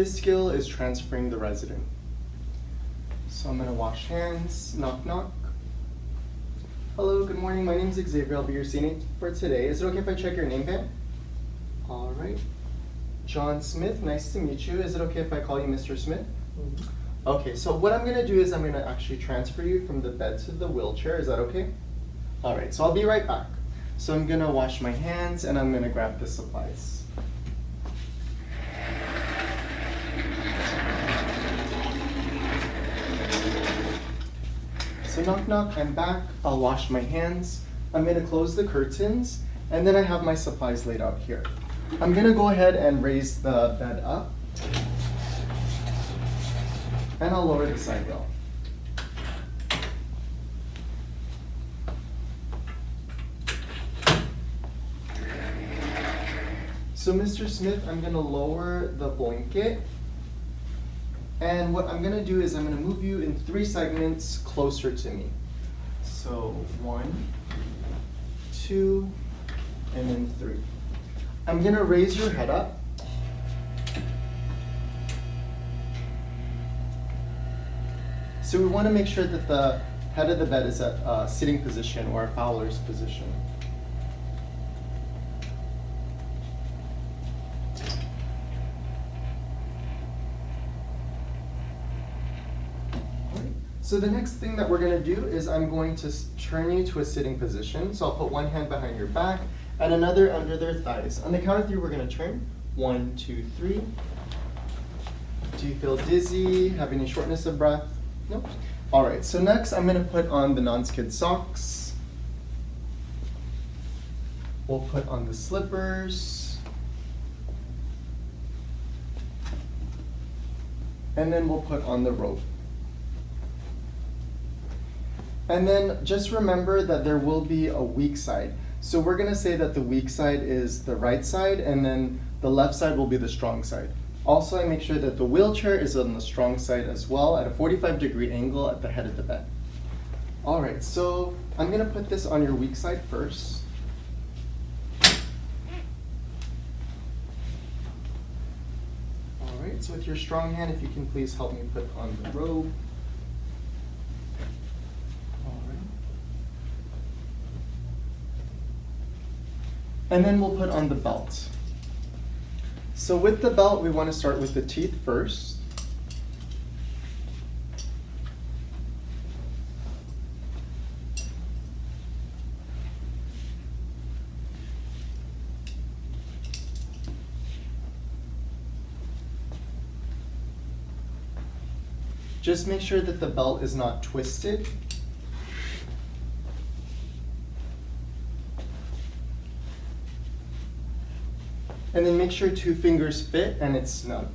this skill is transferring the resident. So I'm gonna wash hands, knock knock. Hello, good morning, my name is Xavier, I'll be your CNA for today. Is it okay if I check your name pen? All right. John Smith, nice to meet you. Is it okay if I call you Mr. Smith? Mm-hmm. Okay, so what I'm gonna do is I'm gonna actually transfer you from the bed to the wheelchair, is that okay? All right, so I'll be right back. So I'm gonna wash my hands and I'm gonna grab the supplies. So knock knock, I'm back, I'll wash my hands. I'm gonna close the curtains and then I have my supplies laid out here. I'm gonna go ahead and raise the bed up and I'll lower the side rail. So Mr. Smith, I'm gonna lower the blanket. And what I'm gonna do is I'm gonna move you in 3 segments closer to me. So 1, 2, and then 3. I'm gonna raise your head up. So we wanna make sure that the head of the bed is at a sitting position or a fowler's position. So the next thing that we're gonna do is I'm going to turn you to a sitting position. So I'll put one hand behind your back and another under their thighs. On the count of 3, we're gonna turn. 1, 2, 3. Do you feel dizzy? Have any shortness of breath? No? All right, so next I'm gonna put on the Nonskid socks. We'll put on the slippers. And then we'll put on the robe. And then just remember that there will be a weak side. So we're gonna say that the weak side is the right side and then the left side will be the strong side. Also, I make sure that the wheelchair is on the strong side as well at a 45-degree angle at the head of the bed. All right, so I'm gonna put this on your weak side first. All right, so with your strong hand, if you can please help me put on the robe. And then we'll put on the belt. So with the belt, we want to start with the teeth first. Just make sure that the belt is not twisted. And then make sure 2 fingers fit and it's snug.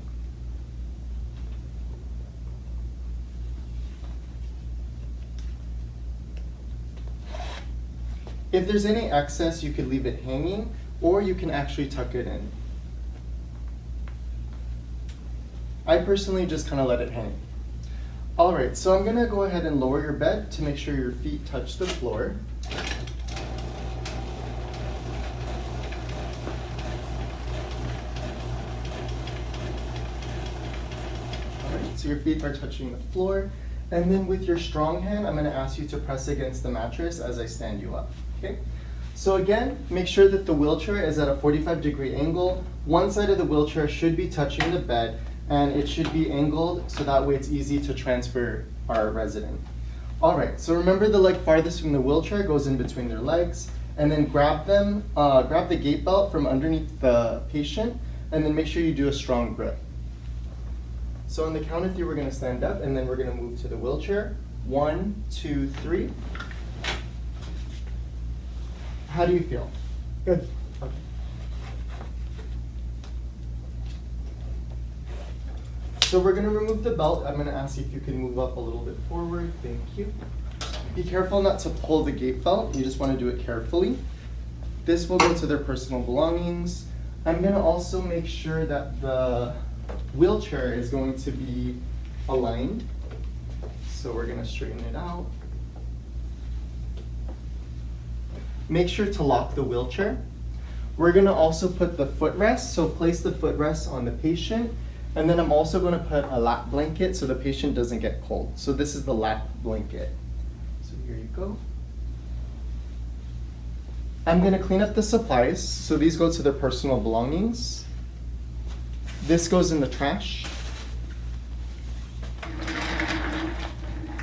If there's any excess, you could leave it hanging or you can actually tuck it in. I personally just kind of let it hang. All right, so I'm gonna go ahead and lower your bed to make sure your feet touch the floor. So your feet are touching the floor. And then with your strong hand, I'm gonna ask you to press against the mattress as I stand you up, okay? So again, make sure that the wheelchair is at a 45-degree angle. One side of the wheelchair should be touching the bed and it should be angled so that way it's easy to transfer our resident. All right, so remember the leg farthest from the wheelchair goes in between their legs and then grab the gait belt from underneath the patient and then make sure you do a strong grip. So on the count of 3, we're gonna stand up and then we're gonna move to the wheelchair. 1, 2, 3. How do you feel? Good. Okay. So we're gonna remove the belt. I'm gonna ask you if you can move up a little bit forward. Thank you. Be careful not to pull the gait belt. You just wanna do it carefully. This will go to their personal belongings. I'm gonna also make sure that the wheelchair is going to be aligned. So we're gonna straighten it out. Make sure to lock the wheelchair. We're gonna also put the footrest, so place the footrest on the patient And then I'm also going to put a lap blanket so the patient doesn't get cold. So this is the lap blanket. So here you go. I'm going to clean up the supplies. So these go to their personal belongings. This goes in the trash.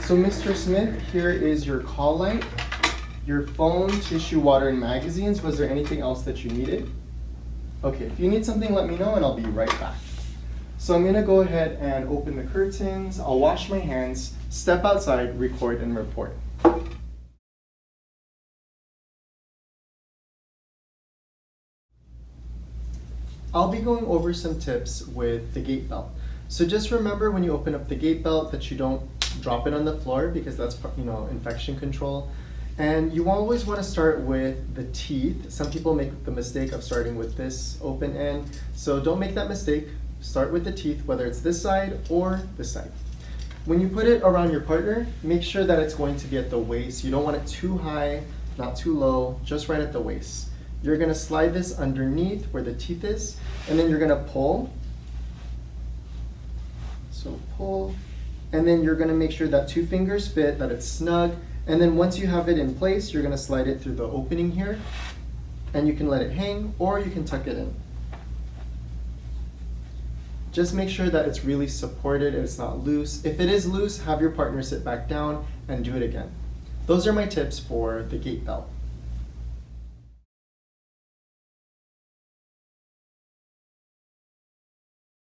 So Mr. Smith, here is your call light, your phone, tissue, water, and magazines. Was there anything else that you needed? Okay, if you need something, let me know and I'll be right back. So I'm gonna go ahead and open the curtains, I'll wash my hands, step outside, record, and report. I'll be going over some tips with the gait belt. So just remember when you open up the gait belt that you don't drop it on the floor because that's, infection control. And you always want to start with the teeth. Some people make the mistake of starting with this open end. So don't make that mistake. Start with the teeth, whether it's this side or this side. When you put it around your partner, make sure that it's going to be at the waist. You don't want it too high, not too low, just right at the waist. You're going to slide this underneath where the teeth is, and then you're going to pull. So pull, and then you're going to make sure that 2 fingers fit, that it's snug, and then once you have it in place, you're going to slide it through the opening here, and you can let it hang, or you can tuck it in. Just make sure that it's really supported and it's not loose. If it is loose, have your partner sit back down and do it again. Those are my tips for the gait belt.